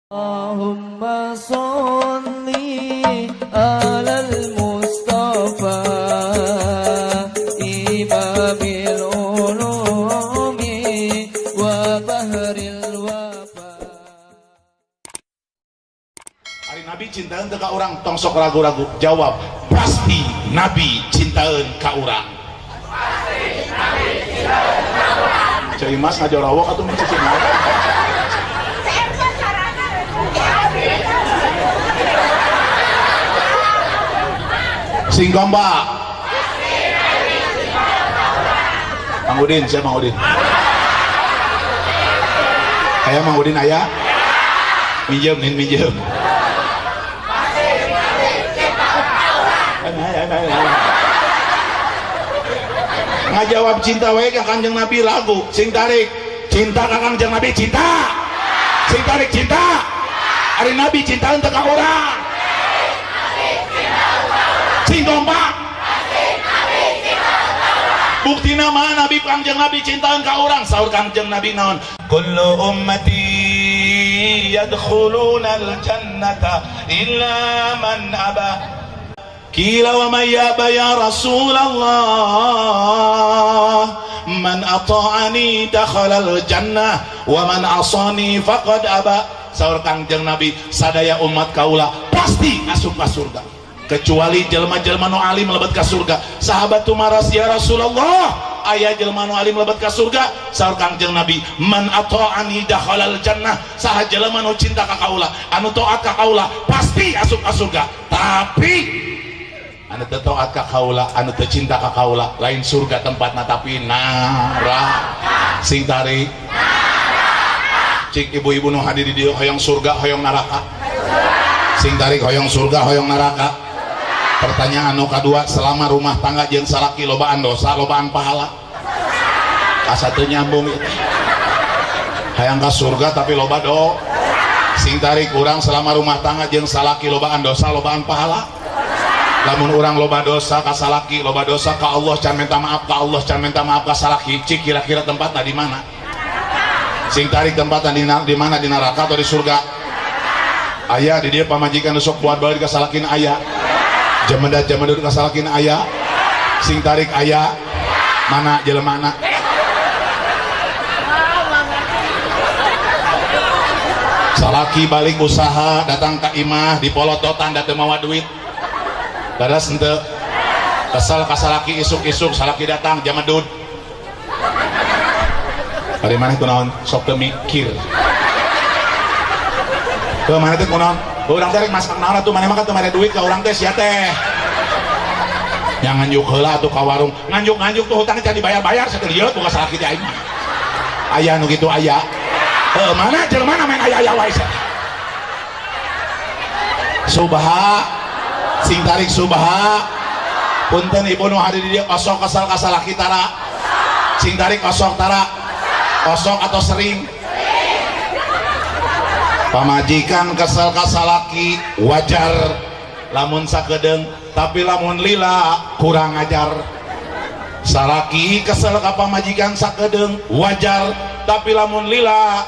Allahumma sholli alal Mustafa imamil ulumi wa bahril wafa. Ari Nabi cintaeun teu ka urang, tong sok ragu-ragu. Jawab, pasti Nabi cintaeun ka urang. Pasti Nabi cintaeun ka urang. Cai Mas ngajorawok atuh mah cicing. Sing gombak. Mang Udin, siapa Mang Udin? Ayah Mang Udin ayah? Minjem, minjem. Ngajawab cinta wae ka Kanjeng Nabi lagu. Sing tarik cinta ka Kanjeng Nabi cinta. Sing tarik cinta. Ari Nabi cintaan teu ka urang. Sing dompak bukti nama Nabi Kanjeng Nabi cintaan ka urang. Saur Kanjeng Nabi naon, kullu ummati yadkhuluna al-jannata illa man aba. Qila wa may yaba ya Rasulullah, man ata'ani dakhala al-jannah wa man asani faqad aba. Saur Kanjeng Nabi, sadaya umat kaula pasti asup ka surga kecuali jelma-jelma nu alim melebat ka surga. Sahabat tu maras, ya Rasulullah, aya jelma nu alim melebat ka surga. Saur Kanjeng Nabi, man ata'ani dakhalal jannah, saha jelma nu cinta ka kaula, anu taat ka kaula pasti asup ka surga. Tapi anu teu taat ka kaula, anu teu cinta ka kaula, lain surga tempatna tapi neraka. Sing tarik cik ibu-ibu nu hadir di dieu hoyong surga hoyong neraka. Sing tarik hoyong surga hoyong neraka. Pertanyaan anu kadua, selama rumah tangga jeung salaki lobaan dosa lobaan pahala? Asa teu nyambung ieu. Hayang ka surga tapi loba do. Sing tarik urang selama rumah tangga jeung salaki lobaan dosa lobaan pahala? Lamun urang loba dosa ka salaki, loba dosa ka Allah, can minta maaf ka Allah, can minta maaf ka salaki, cik kira-kira tempatna di mana? Sing tarik tempatna di mana, di neraka atau di surga? Aya di dia pamajikan sok buat balik ka salakin aya. Jamandat kasalakin ayah. Sing tarik ayah. Mana jelemana? Salaki balik usaha datang ke imah dipolototan da teu mawa duit. Dadas henteu. Kesal kasalaki isuk-isuk salaki datang jamedud. Ari maneh kunaon? Sok teu mikir. Teu maneh teh kunaon? Urang teh rek masak naon atuh maneh mah teu mere duit ka urang teh sia teh. Yang nganjuk heula atuh ka warung. Nganjuk-nganjuk tuh hutang can dibayar-bayar sateulieu tuh ka salaki teh aing mah. Aya nu kitu aya. Heuh mana jelema main aya-aya wae sia. Subha. Sing tarik subha. Punten ibu nu hadir di dieu osok kesal ka salaki tara. Sing tarik osok tara. Osok atau sering? Pamajikan kesel kasalaki wajar lamun sakedeung, tapi lamun lila kurang ajar. Salaki kesel ka pamajikan sakedeung wajar, tapi lamun lila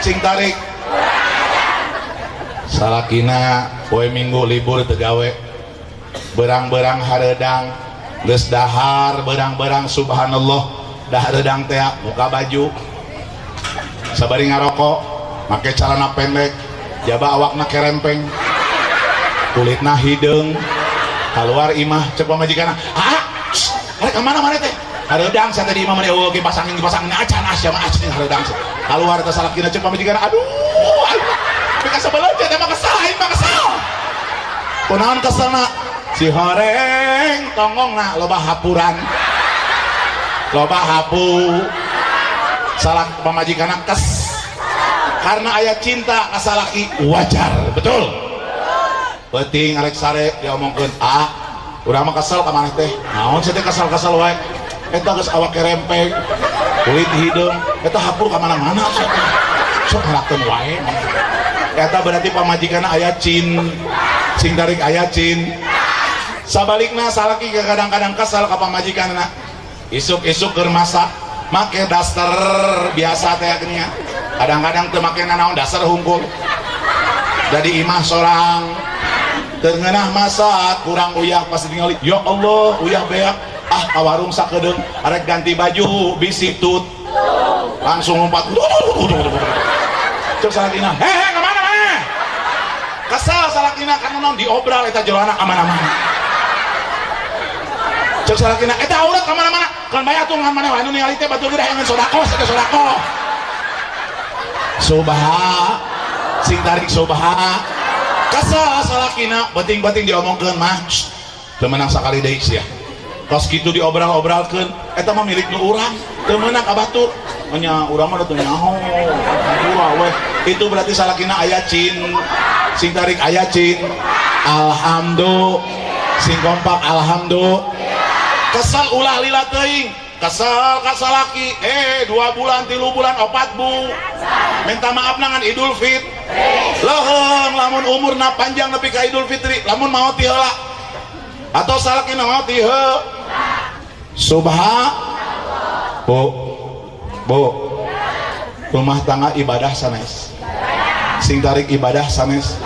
sing tarik salakina poe minggu libur teu gawe, berang-berang hareudang geus dahar, berang-berang subhanallah dah hareudang teh muka baju sabari ngarokok, make celana pendek, jaba awakna kerempeng, kulitna hideung, keluar imah cek pamajikanna, "Ah, arek ka mana maneh teh?" "Hareudang saya tadi imah mah oge pasangin acan asya mah acan hareudang." Keluar teh salakina cek pamajikanna, "Aduh, bika sebeleun teh mah kesal aing mah kesal." Kunaon keselna? Si horeng tonggongna loba hapuran. Loba hapu. Salak pamajikanna kes karena ayat cinta kasalaki wajar, betul? Penting arek sare diomongkeun, "Ah, urang mah kesel ka maneh teh." Naon sih teh kesal-kesal wae? Eta geus awak kerempeng, kulit hideung, eta hapur ka mana-mana sok. Sok harakeun wae. Eta berarti pamajikanna aya cin. Sing tarik aya cin. Sabalikna salaki kadang-kadang kesal ka pamajikanna. Isuk-isuk keur masak, make daster biasa teh geuning. kadang-kadang teu make nanaon dasar hungkul jadi imah sorang terngenah masak kurang uyah pas tinggali ya Allah uyah beak ka warung sakedeung arek ganti baju bisi tut langsung lompat cek salakina hehe kemana mana kesal salakina karena non diobral eta jero anak aman-aman cek salakina eta aurat kemana-mana kan bayar tuh ngan mana wah ningali teh batur gede yang sodako sodako sobaha sing tarik sobaha kasal salakina penting-penting diomongkeun mah teu meunang sakali deui sia kos kitu diobral-obralkeun eta mah milik nu urang teu meunang ka batur nya urang mah teu nyaho weh itu berarti salakina aya cin sing tarik aya cin alhamdulillah sing kompak alhamdulillah kesal ulah lila teuing kesal kasalaki 2 bulan 3 bulan 4 bu minta maaf nangan Idul Fitri leuheung lamun umurna panjang nepi ka Idul Fitri lamun mau ti heula atau salakina mau ti heu subhanallah bu rumah tangga ibadah sanes sing tarik ibadah sanes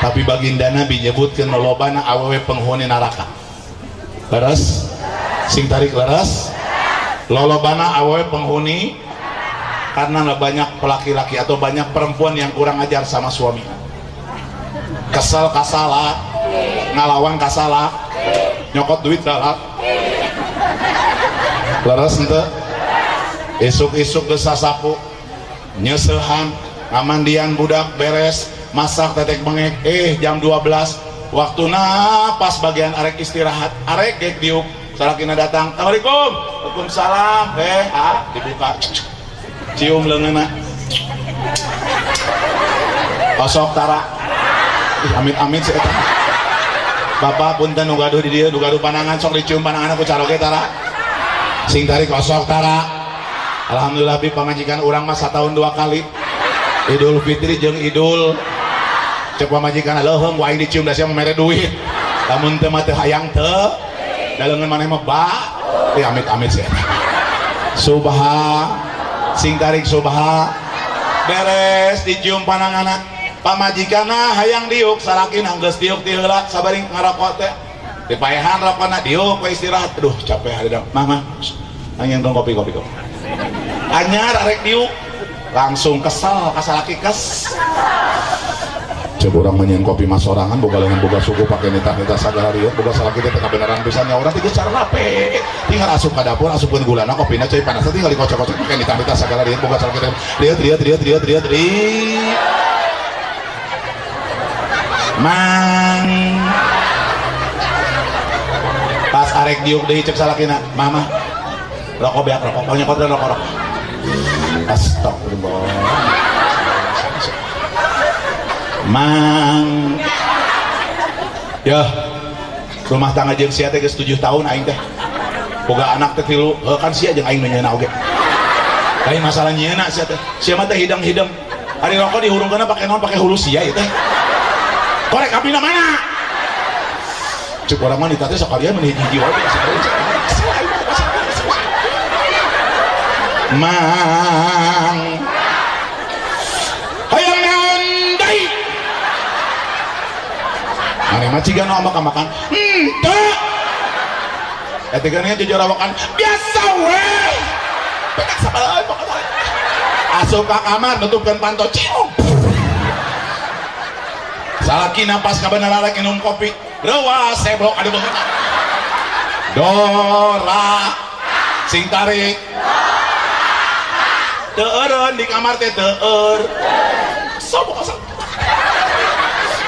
tapi baginda Nabi nyebutkeun lolobana awewe penghuni neraka leres sing tarik leres lolobana awewe penghuni karena banyak laki-laki atau banyak perempuan yang kurang ajar sama suami kesel kasalah ngalawan kasalah nyokot duit salah leres ente isuk-isuk geus sasapu nyeusehan ngamandian budak beres masak tetek bengek jam 12 waktuna pas bagian arek istirahat arek gek diuk salakina datang assalamualaikum waalaikumsalam dibuka cium leungeunna osok tara amit-amit si eta bapak punten nu gaduh di dieu nu gaduh panangan sok dicium panangan aku caroge tara sing tarik osok tara alhamdulillah bi pamajikan urang mah satahun 2 kali Idul Fitri jeung Idul cek pamajikan leuheung waing dicium da sia mere duit lamun teu mah teu hayang teu da leungeun maneh mah ba amit-amit sih subha sing tarik subha beres dicium pananganna pamajikanna hayang diuk salakina geus diuk ti heula sabari ngarokok teh dipaehan rokona diuk we istirahat aduh capek hadeuh mah anyang dong kopi anyar arek diuk langsung kesel kasalaki kes coba orang menyen kopi mas sorangan boga lengan boga suku pakai nita sagarieu boga salaki teh kabeneran pisannya orang teh geus rape tinggal asup ka dapur asupkeun gulana kopina cai panas tinggal dikocok-kocok pakai nita sagarieu boga salaki teh lihat mang pas arek diuk deui cek salakina mama rokok beak rokok banyak kotor rokok astagfirullah mang ya rumah tangga jeung sia teh geus 7 tahun aing teh boga anak teh 3 kan sia jeung aing nyeuna oge lain masalah nyeuna sia teh sia mah teh hidang-hidang ari rokok dihurungkeunna pake naon pake hulu sia ieu teh korek apina mana cek urang mah nita teh sakalian mun hiji-hiji wae mang hayang naon deui ane mah ciga nu makan teu eta geuna jujur awakan biasa we pedak sabaraha pokokna asup ka kamar nutupkeun panto cium salakina pas kabeneran rek minum kopi rewas seblok adu beungeut Dora sing tarik teueureun di kamar teh teueur sobo asal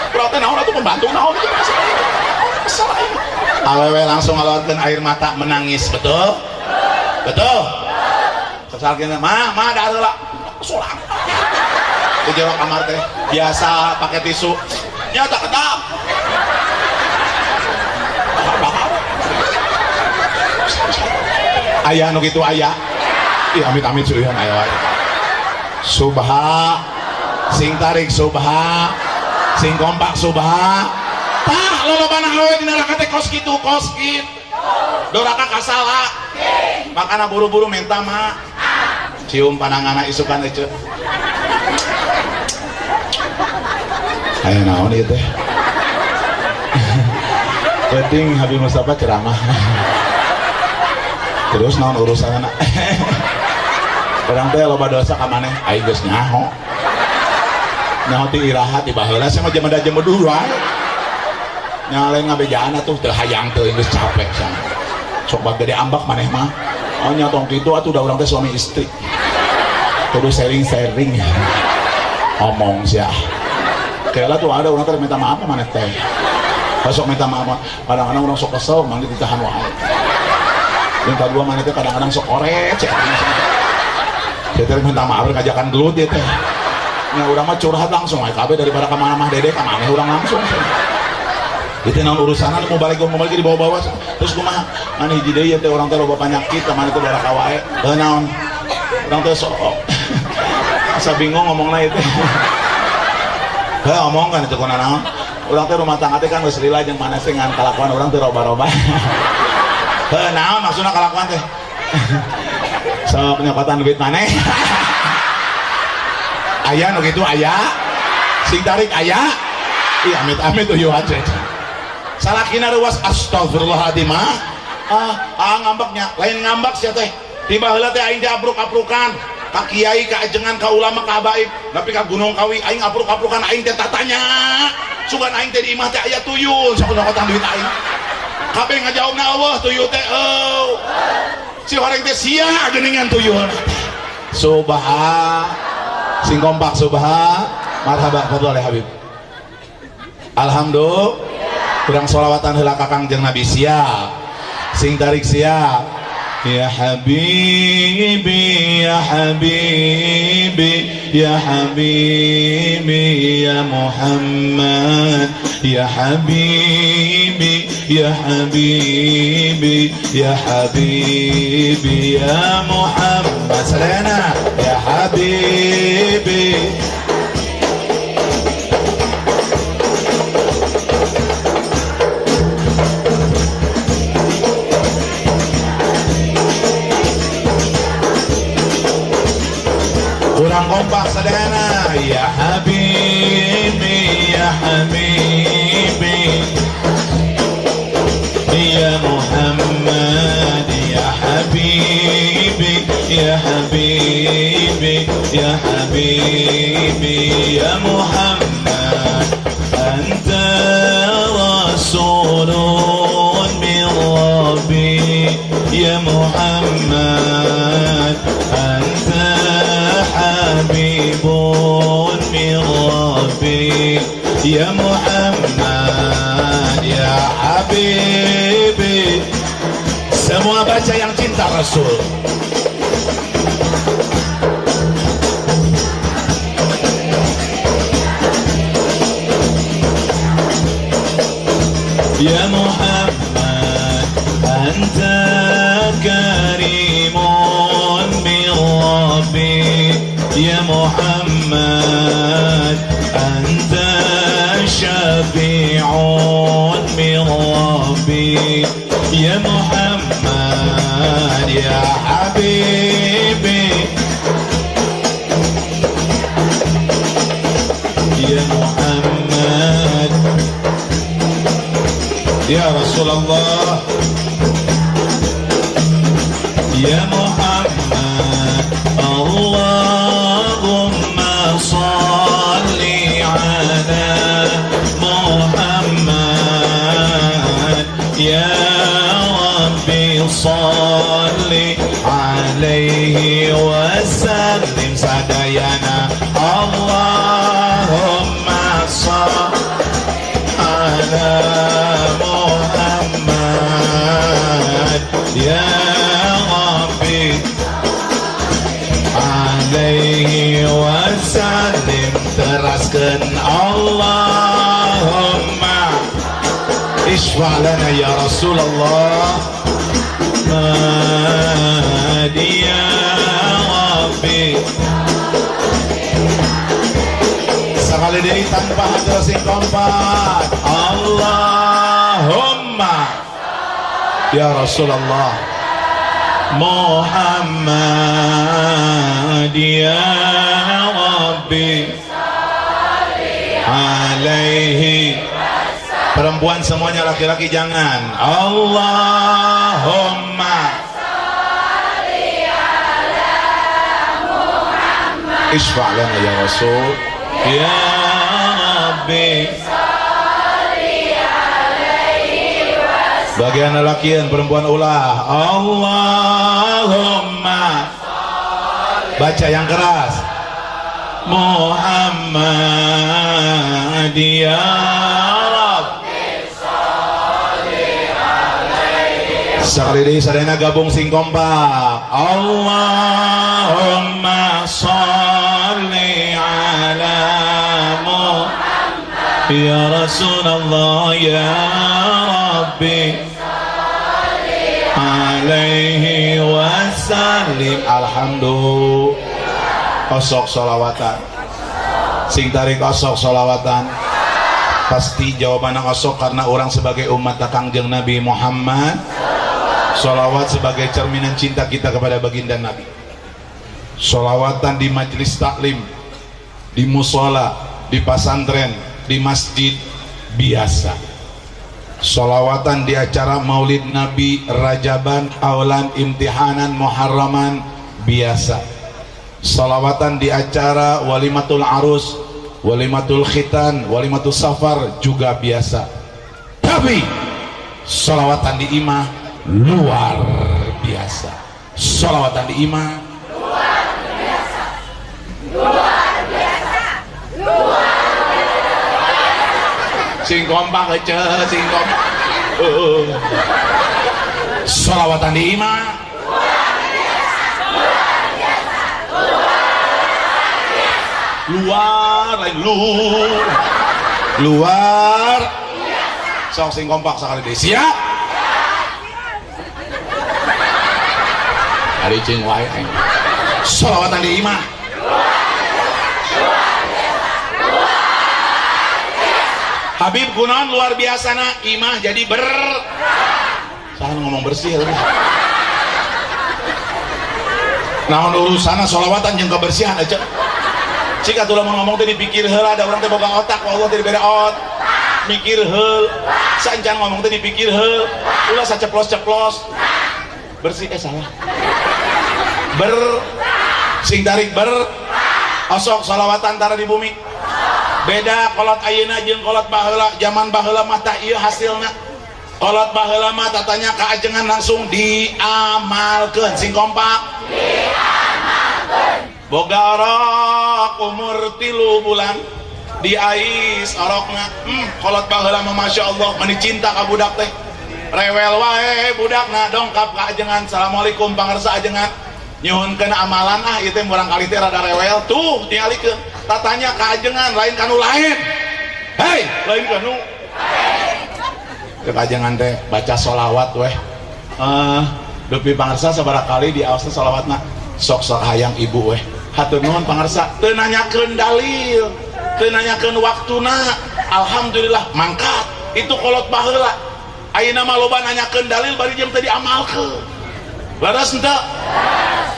protein naon atuh pembantu naon itu masalah awewe langsung ngalawatkeun air mata menangis betul sesalkeun mah da heula solang di jero kamar teh biasa pakai tisu nyata kedap aya nu kitu aya ih amit-amit sulihan aya wae subha sing tarik subha sing kompak subha tah lolobana awewe dina neraka teh kos kitu doraka kasala makana buru-buru minta maaf cium pananganna isukan ece Aya naon ieu teh? Penting Habib Mustafa ceramah. Terus naon urusan anak? Orang teh loba dosa ka maneh, aing geus nyaho. Nyaho ti iraha ti baheula sama jemeda dulu wae. Nya lain ngabejaan atuh teu hayang teu geus capek sana. Sok bag gede ambak maneh mah. Oh nya tong kitu atuh da urang teh suami istri. Kudu sharing-sharing. Omong sia. Kayaknya tuh ada orang teh minta maaf maneh teh. Sok minta maaf, kadang-kadang orang sok kesel, mangga ditahan wae. Yang kedua maneh teh kadang-kadang sok oret, cek. Dia minta maaf ngajakan gelut dia teh. Nya urang mah curhat langsung ae kabeh daripada ka mana mah dede ka maneh urang langsung. Itu naon urusanan mau balik dibawa-bawa terus kumaha mana hiji deui teh orang teh loba penyakit ka maneh teh darah ka wae. Teu naon. Urang teh sok asa bingung ngomongna ieu teh. Heuh omong kan itu kuna naon. Urang teh rumah tangga teh kan geus lila jeung maneh teh ngan kalakuan urang teh roba-roba. Heuh naon maksudna kalakuan teh? Sok nyokotan duit maneh. Aya nu kitu aya. Sing tarik aya. Ih amit-amit tuh hacet. Salakina ruas astagfirullahaladzim. Ngambaknya lain ngambak sia teh. Tiba heula teh aing teh abruk-abrukan ka kiai, ka ajengan, ka ulama, ka habaib, tapi ka Gunung Kawi aing abruk-abrukan aing teh tatanya. Sugan aing teh di imah teh aya tuyul sok nyokotan duit aing. Kabeh ngajawabna Allah tuyul teh si horeng teh sia geuningan tuyul. Subhan. Sing kompak subhan. Marhaba fadhol ya Habib. Alhamdulillah. Kurang sholawatan heula ka Kangjeng Nabi siap. Sing tarik siap. Ya Habibi, ya Habibi, ya Habibi, ya Muhammad, ya Habibi, ya Habibi, ya Habibi, ya Muhammad. Salena, ya Habibi. Kurang kompak sederhana. Ya Habibi, ya Habibi, ya Muhammad, ya Habibi, ya Habibi, ya Habibi, ya Muhammad. Anta Rasulun min Rabbi, ya Muhammad. Anta Habibun min Rabbi, ya Muhammad, ya Habibi. Semua baca yang cinta Rasul. Ya Muhammad, anta karimun min Rabbi, ya Muhammad. Anta syafi'un min Rabbi, ya Muhammad, ya Habibi, ya Muhammad, ya Rasulullah, ya Muhammad. Allahumma salli ala Muhammad, ya Rabbi salli alaihi wasallim sadayana. Allahumma salli ala Muhammad, ya Rabbi alaihi wasallim. Teraskan Allahumma isfa' lana ya Rasulullah. Ya Rabbi. Sekali deui tanpa hadir sing kompak. Allahumma ya Rasulullah Muhammad, ya Rabbi alaihi. Perempuan semuanya, laki-laki jangan. Allahumma sholli ala Muhammad. Isfa' lana ya Rasul. Ya Rabbi sholli alaihi wasallam. Bagian lelakian, perempuan ulah. Allahumma sholli. Baca yang keras. Muhammad ya sekali deh sadayana gabung sing kompak. Allahumma sholli ala Muhammad ya Rasulullah ya Rabbi sholli alaihi wasallim. Alhamdulillah. Osok sholawatan sing tarik osok sholawatan. Pasti jawabannya osok karena orang sebagai umat Kangjeng Nabi Muhammad. Sholawat sebagai cerminan cinta kita kepada baginda Nabi. Sholawatan di majelis taklim, di musola, di pesantren, di masjid biasa. Sholawatan di acara maulid Nabi, Rajaban, Aulan, Imtihanan, Muharraman biasa. Sholawatan di acara walimatul arus, walimatul khitan, walimatul safar juga biasa. Tapi sholawatan di imah luar biasa. Sholawatan di imah luar biasa. Luar biasa. Luar biasa. Sing kompak aja, sing kompak. Sholawatan di imah luar biasa. Luar biasa. Luar biasa. Luar lain luar biasa. Sok sing kompak sekali deh. Siap? Hari cing wae. Sholawatan di imah. Habib kunaon luar biasa na imah jadi salah ngomong bersih lagi. Naon urusana sholawatan jeung kebersihan aja. Cika tuh lamun ngomong teh dipikir heula, ada urang teh boga otak, Allah teh dibere mikir heul. Sancan ngomong teh dipikir heul. Ulah saceplos-ceplos. Bersih salah. Sing tarik osok sholawatan tara di bumi. Beda kolot ayeuna jeung kolot baheula. Zaman baheula mah tah ieu hasilna. Kolot baheula mah tatanya kaajengan langsung diamalkeun. Sing kompak diamalkeun. Boga orok umur 3 bulan diais orokna. Kolot baheula mah masyaallah mani cinta ka budak teh. Rewel wae budakna dongkap kaajengan. Assalamualaikum pangarsa ajengan. Nyuhunkeun amalan ieu teh barangkali teh rada rewel tuh tingalikeun tatanya kaajengan lain kanu lain. Hei, lain kanu kaajengan teh baca sholawat weh. Dupi pangarsa sabaraha kali diaosna sholawatna sok hayang ibu weh. Hatur nuhun pangarsa teu nanyakeun dalil, teu nanyakeun waktuna. Alhamdulillah mangkat itu kolot baheula. Ayeuna mah loba nanyakeun dalil bari jeung teu diamalkeun. Laras henteu?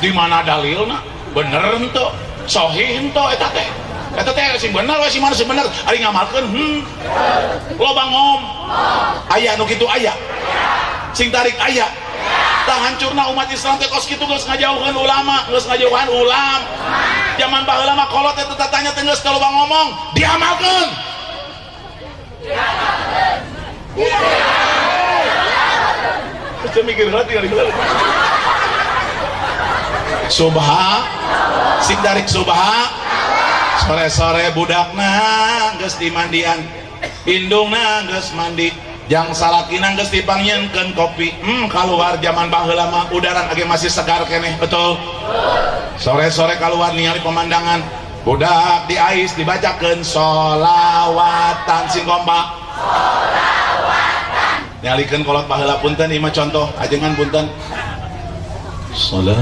Di mana dalilna? Bener henteu? Sahih henteu eta teh? Eta teh sing bener we sing mana sing bener? Ari ngamalkeun loba ngom. Aya nu kitu aya. Sing tarik aya. Tah hancurna umat Islam teh kos kitu geus ngajauhan ulama, geus ngajauhan ulam. Zaman baheula mah kolot eta tatanya teh geus loba ngomong, diamalkeun. Kita mikir hati kali subha sing darik subha sore-sore budakna geus dimandian indungna geus mandi jang salakina geus dipangieunkeun kopi keluar zaman baheula mah udaran age masih segar keneh betul sore-sore keluar ningali pemandangan budak diais dibacakeun sholawatan sing kompak sholawatan nyalikeun kolot baheula punten ieu mah contoh ajengan punten salatullah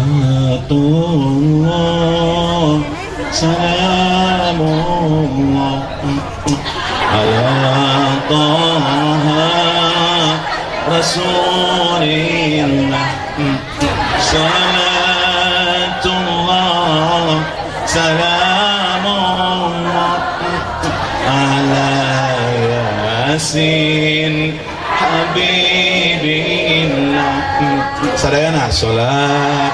salamullah ala taha rasulillah salatullah salamullah ala Yasin Habibi inna sadayana sholat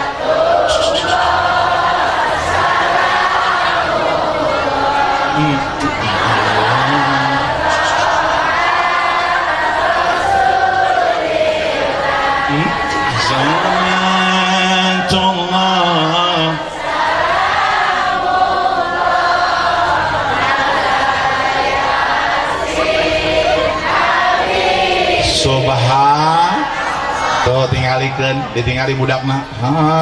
Salatullah Subhan tuh tingalikeun ditingali budakna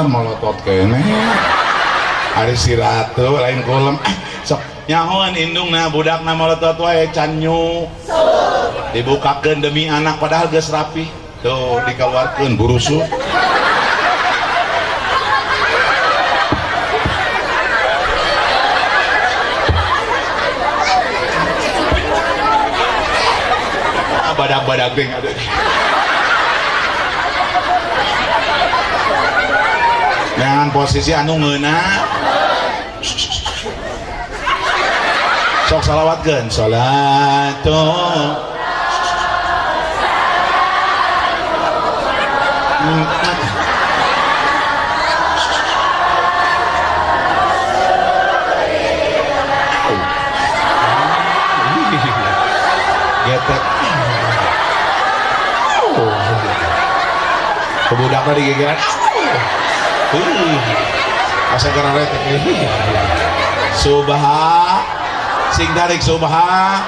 molotot kene ari si ratu lain kulem sok nyahoan indungna budakna molotot wae can nyu dibukakeun demi anak padahal geus rapi tuh dikeluarkeun burusu badak-badak ding ada dengan posisi anu ngeuna sok salawatkeun sholatu getek kebudaknya digegeran asa geraret subha sing tarik subha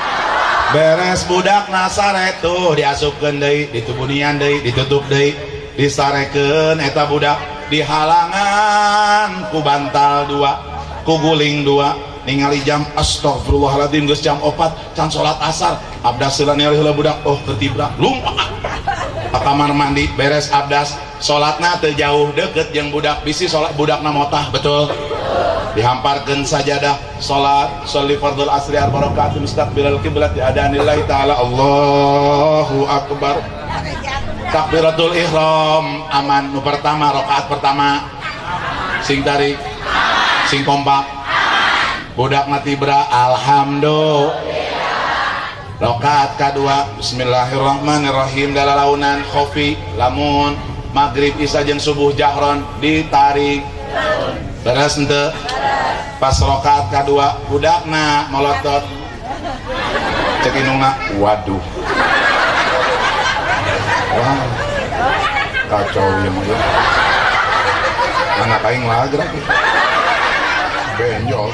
beres budak nasare tuh diasupkeun deui ditubunian deui ditutup deui disarekeun eta budak dihalangan ku bantal dua ku guling dua ningali jam astagfirullahaladzim geus jam 4 can salat asar abdas heula heula budak oh ketibrak lumpat ka kamar mandi beres abdas salatna teu jauh deukeut jeung budak bisi salat budakna motah betul dihamparkeun sajadah salat sholli fardhu asri arba rakaat mustaqbilal qiblat adanillahi taala Allahu akbar takbiratul ihram aman nu pertama rakaat pertama sing tarik sing kompak budak natibra alhamdulillah rakaat kedua bismillahirrahmanirrahim dalalaunan khofi lamun maghrib isya jeung subuh jahron ditarik beres henteu pas rakaat kedua budakna molotot cek indungna waduh wah kacau ya mah anak aing lah gerak benjol